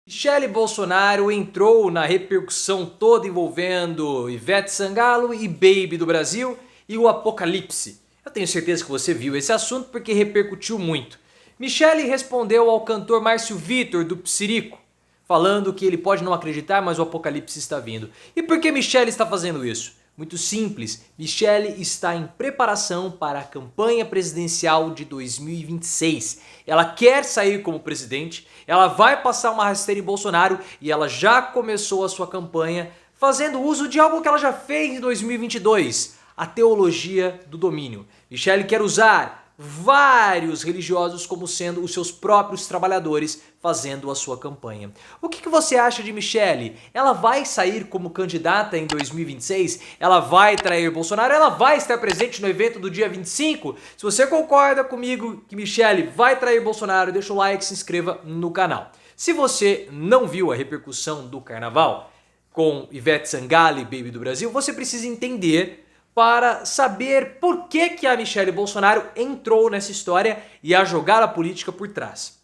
Michele Bolsonaro entrou na repercussão toda envolvendo Ivete Sangalo e Baby do Brasil e o Apocalipse. Eu tenho certeza que você viu esse assunto porque repercutiu muito. Michele respondeu ao cantor Márcio Vitor do Psirico, falando que ele pode não acreditar, mas o Apocalipse está vindo. E por que Michele está fazendo isso? Muito simples, Michele está em preparação para a campanha presidencial de 2026. Ela quer sair como presidente, ela vai passar uma rasteira em Bolsonaro e ela já começou a sua campanha fazendo uso de algo que ela já fez em 2022, a teologia do domínio. Michele quer usar vários religiosos como sendo os seus próprios trabalhadores fazendo a sua campanha. O que você acha de Michele? Ela vai sair como candidata em 2026? Ela vai trair Bolsonaro? Ela vai estar presente no evento do dia 25? Se você concorda comigo que Michele vai trair Bolsonaro, deixa o like e se inscreva no canal. Se você não viu a repercussão do carnaval com Ivete Sangalo e Baby do Brasil, você precisa entender para saber por que a Michele Bolsonaro entrou nessa história e a jogar a política por trás.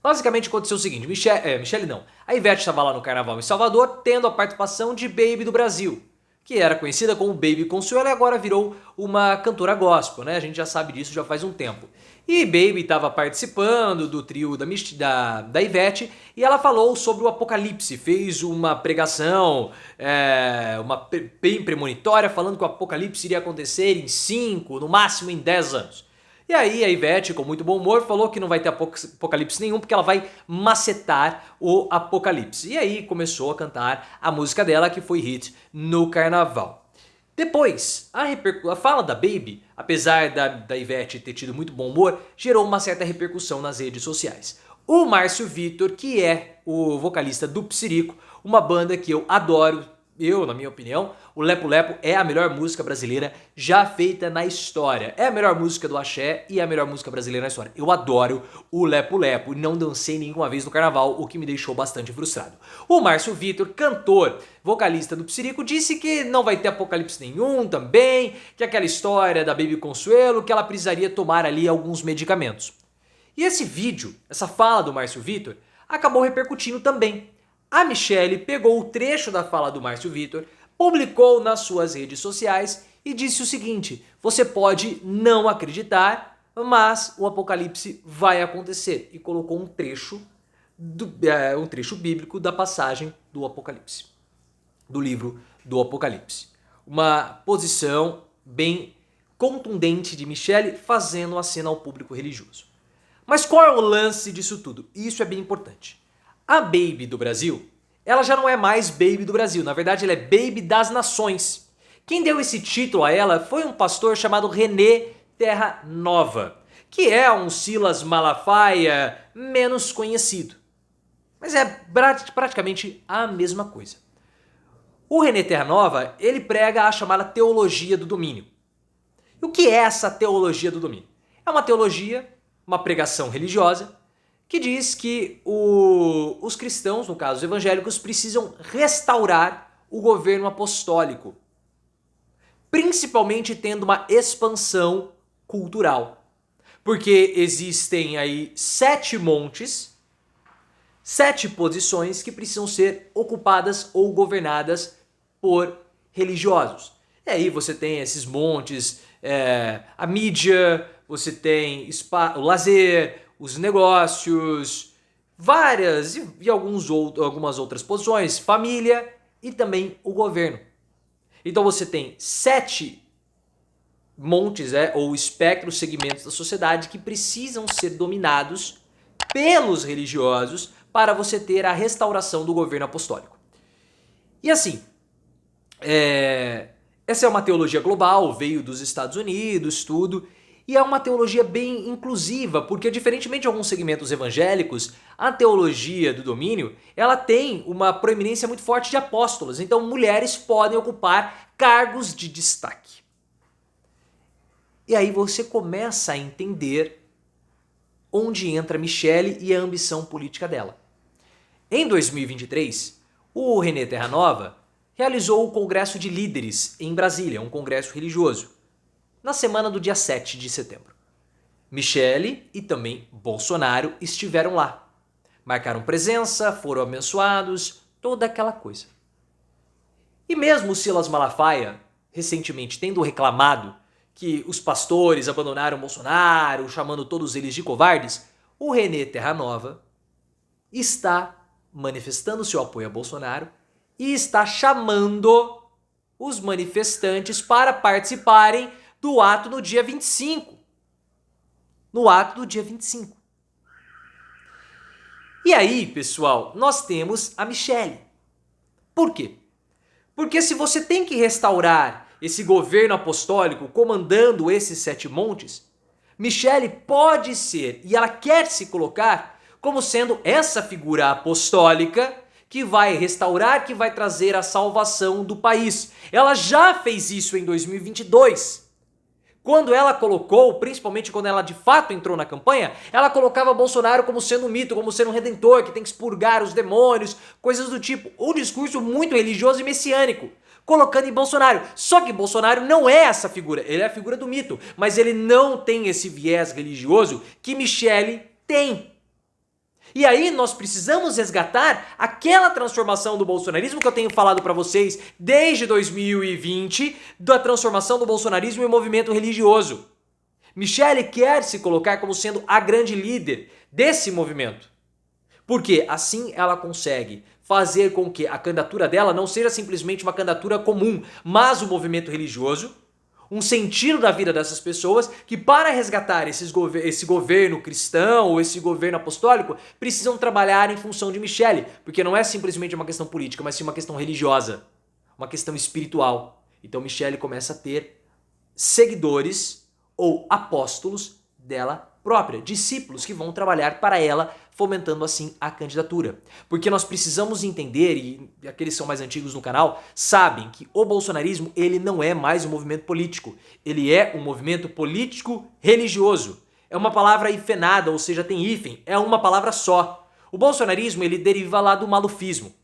Basicamente aconteceu o seguinte, a Ivete estava lá no carnaval em Salvador tendo a participação de Baby do Brasil, que era conhecida como Baby Consuelo e agora virou uma cantora gospel, né? A gente já sabe disso já faz um tempo. E Baby estava participando do trio da Ivete e ela falou sobre o Apocalipse, fez uma pregação bem premonitória falando que o Apocalipse iria acontecer em 5, no máximo em 10 anos. E aí a Ivete, com muito bom humor, falou que não vai ter apocalipse nenhum porque ela vai macetar o Apocalipse. E aí começou a cantar a música dela que foi hit no carnaval. Depois, a fala da Baby, apesar da Ivete ter tido muito bom humor, gerou uma certa repercussão nas redes sociais. O Márcio Vitor, que é o vocalista do Psirico, uma banda que eu adoro, na minha opinião, o Lepo Lepo é a melhor música brasileira já feita na história. É a melhor música do axé e é a melhor música brasileira na história. Eu adoro o Lepo Lepo e não dancei nenhuma vez no carnaval, o que me deixou bastante frustrado. O Márcio Vitor, cantor, vocalista do Psirico, disse que não vai ter apocalipse nenhum também, que aquela história da Baby Consuelo, que ela precisaria tomar ali alguns medicamentos. E esse vídeo, essa fala do Márcio Vitor, acabou repercutindo também. A Michele pegou o trecho da fala do Márcio Vitor, publicou nas suas redes sociais e disse o seguinte: você pode não acreditar, mas o apocalipse vai acontecer. E colocou um trecho bíblico da passagem do Apocalipse, do livro do Apocalipse. Uma posição bem contundente de Michele fazendo aceno ao público religioso. Mas qual é o lance disso tudo? Isso é bem importante. A Baby do Brasil, ela já não é mais Baby do Brasil, na verdade ela é Baby das Nações. Quem deu esse título a ela foi um pastor chamado René Terra Nova, que é um Silas Malafaia menos conhecido. Mas é praticamente a mesma coisa. O René Terra Nova, ele prega a chamada teologia do domínio. E o que é essa teologia do domínio? É uma teologia, uma pregação religiosa, que diz que os cristãos, no caso os evangélicos, precisam restaurar o governo apostólico, principalmente tendo uma expansão cultural. Porque existem aí 7 montes, 7 posições que precisam ser ocupadas ou governadas por religiosos. E aí você tem esses montes, a mídia, você tem o lazer, os negócios, várias e algumas outras posições, família e também o governo. Então você tem 7 montes ou espectros, segmentos da sociedade que precisam ser dominados pelos religiosos para você ter a restauração do governo apostólico. E assim, essa é uma teologia global, veio dos Estados Unidos, tudo. E é uma teologia bem inclusiva, porque diferentemente de alguns segmentos evangélicos, a teologia do domínio, ela tem uma proeminência muito forte de apóstolos. Então mulheres podem ocupar cargos de destaque. E aí você começa a entender onde entra Michele e a ambição política dela. Em 2023, o René Terra Nova realizou o Congresso de Líderes em Brasília, um congresso religioso, na semana do dia 7 de setembro. Michele e também Bolsonaro estiveram lá. marcaram presença, foram abençoados, toda aquela coisa. E mesmo o Silas Malafaia, recentemente tendo reclamado que os pastores abandonaram Bolsonaro, chamando todos eles de covardes, o René Terranova está manifestando seu apoio a Bolsonaro e está chamando os manifestantes para participarem do ato no dia 25. No ato do dia 25. E aí, pessoal, nós temos a Michelle. Por quê? Porque se você tem que restaurar esse governo apostólico comandando esses 7 montes, Michelle pode ser, e ela quer se colocar como sendo essa figura apostólica que vai restaurar, que vai trazer a salvação do país. Ela já fez isso em 2022. Quando ela colocou, principalmente quando ela de fato entrou na campanha, ela colocava Bolsonaro como sendo um mito, como sendo um redentor, que tem que expurgar os demônios, coisas do tipo. Um discurso muito religioso e messiânico, colocando em Bolsonaro. Só que Bolsonaro não é essa figura, ele é a figura do mito, mas ele não tem esse viés religioso que Michelle tem. E aí nós precisamos resgatar aquela transformação do bolsonarismo que eu tenho falado para vocês desde 2020, da transformação do bolsonarismo em movimento religioso. Michelle quer se colocar como sendo a grande líder desse movimento. Porque assim ela consegue fazer com que a candidatura dela não seja simplesmente uma candidatura comum, mas um movimento religioso, um sentido da vida dessas pessoas que, para resgatar esse governo cristão ou esse governo apostólico, precisam trabalhar em função de Michelle, porque não é simplesmente uma questão política, mas sim uma questão religiosa, uma questão espiritual. Então Michelle começa a ter seguidores ou apóstolos dela própria, discípulos que vão trabalhar para ela, fomentando assim a candidatura. Porque nós precisamos entender, e aqueles que são mais antigos no canal sabem que o bolsonarismo ele não é mais um movimento político, ele é um movimento político religioso. É uma palavra hifenada, ou seja, tem hífen, é uma palavra só. O bolsonarismo ele deriva lá do malufismo.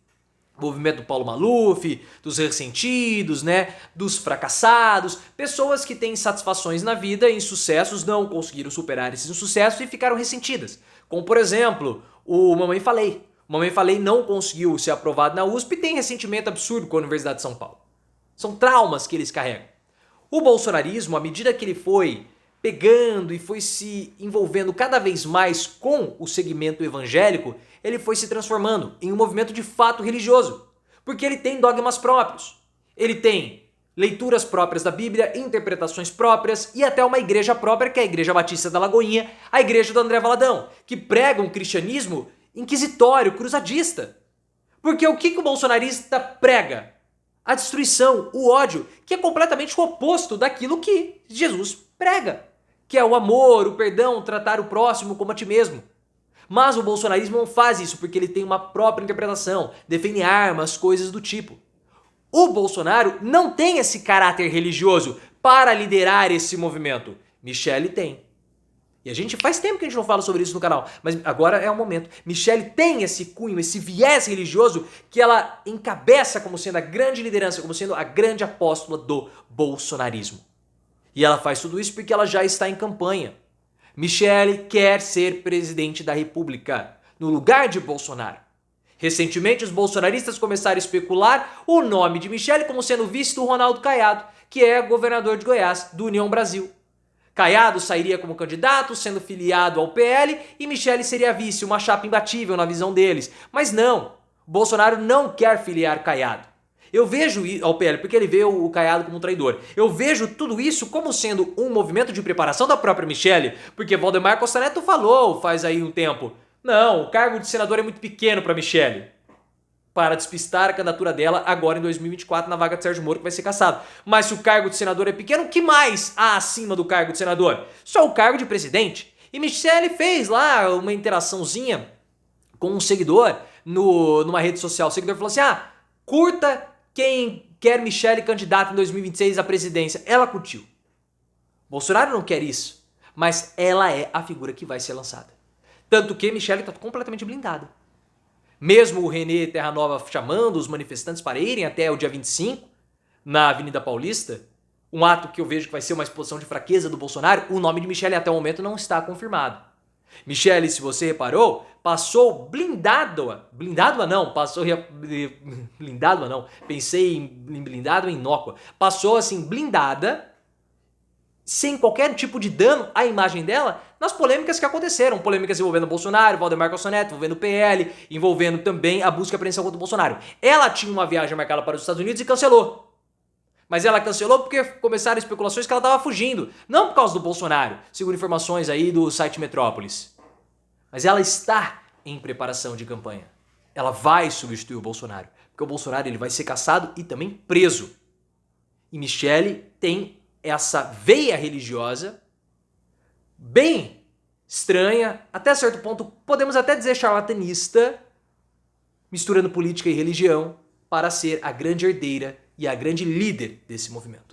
O movimento do Paulo Maluf, dos ressentidos, né, dos fracassados, pessoas que têm satisfações na vida, insucessos, não conseguiram superar esses insucessos e ficaram ressentidas. Como, por exemplo, o Mamãe Falei. O Mamãe Falei não conseguiu ser aprovado na USP e tem ressentimento absurdo com a Universidade de São Paulo. São traumas que eles carregam. O bolsonarismo, à medida que ele foi pegando e foi se envolvendo cada vez mais com o segmento evangélico, ele foi se transformando em um movimento de fato religioso, porque ele tem dogmas próprios, ele tem leituras próprias da Bíblia, interpretações próprias e até uma igreja própria, que é a Igreja Batista da Lagoinha, a igreja do André Valadão, que prega um cristianismo inquisitório, cruzadista. Porque o que o bolsonarista prega? A destruição, o ódio, que é completamente o oposto daquilo que Jesus prega, que é o amor, o perdão, tratar o próximo como a ti mesmo. Mas o bolsonarismo não faz isso porque ele tem uma própria interpretação, defende armas, coisas do tipo. O Bolsonaro não tem esse caráter religioso para liderar esse movimento. Michelle tem. E a gente faz tempo que a gente não fala sobre isso no canal, mas agora é o momento. Michelle tem esse cunho, esse viés religioso que ela encabeça como sendo a grande liderança, como sendo a grande apóstola do bolsonarismo. E ela faz tudo isso porque ela já está em campanha. Michelle quer ser presidente da República, no lugar de Bolsonaro. Recentemente, os bolsonaristas começaram a especular o nome de Michelle como sendo vice do Ronaldo Caiado, que é governador de Goiás, do União Brasil. Caiado sairia como candidato, sendo filiado ao PL, e Michelle seria vice, uma chapa imbatível na visão deles. Mas não, Bolsonaro não quer filiar Caiado. Eu vejo ao PL, porque ele vê o Caiado como um traidor. Eu vejo tudo isso como sendo um movimento de preparação da própria Michelle, porque Valdemar Costa Neto falou faz aí um tempo. Não, o cargo de senador é muito pequeno para Michelle. Para despistar a candidatura dela agora em 2024 na vaga de Sérgio Moro, que vai ser cassado. Mas se o cargo de senador é pequeno, o que mais há acima do cargo de senador? Só o cargo de presidente. E Michelle fez lá uma interaçãozinha com um seguidor numa rede social. O seguidor falou assim, curta quem quer Michelle candidata em 2026 à presidência. Ela curtiu. Bolsonaro não quer isso, mas ela é a figura que vai ser lançada. Tanto que Michelle está completamente blindada. Mesmo o René Terranova chamando os manifestantes para irem até o dia 25, na Avenida Paulista, um ato que eu vejo que vai ser uma exposição de fraqueza do Bolsonaro, o nome de Michelle até o momento não está confirmado. Michele, se você reparou, passou blindado não, blindado não, pensei em blindado em inócua, passou assim blindada, sem qualquer tipo de dano à imagem dela, nas polêmicas que aconteceram, polêmicas envolvendo Bolsonaro, Valdemar Costa Neto, envolvendo o PL, envolvendo também a busca e apreensão contra o Bolsonaro. Ela tinha uma viagem marcada para os Estados Unidos e cancelou. Mas ela cancelou porque começaram especulações que ela estava fugindo, não por causa do Bolsonaro, segundo informações aí do site Metrópolis. Mas ela está em preparação de campanha. Ela vai substituir o Bolsonaro, porque o Bolsonaro ele vai ser caçado e também preso. E Michele tem essa veia religiosa bem estranha, até certo ponto, podemos até dizer charlatanista, misturando política e religião para ser a grande herdeira e a grande líder desse movimento.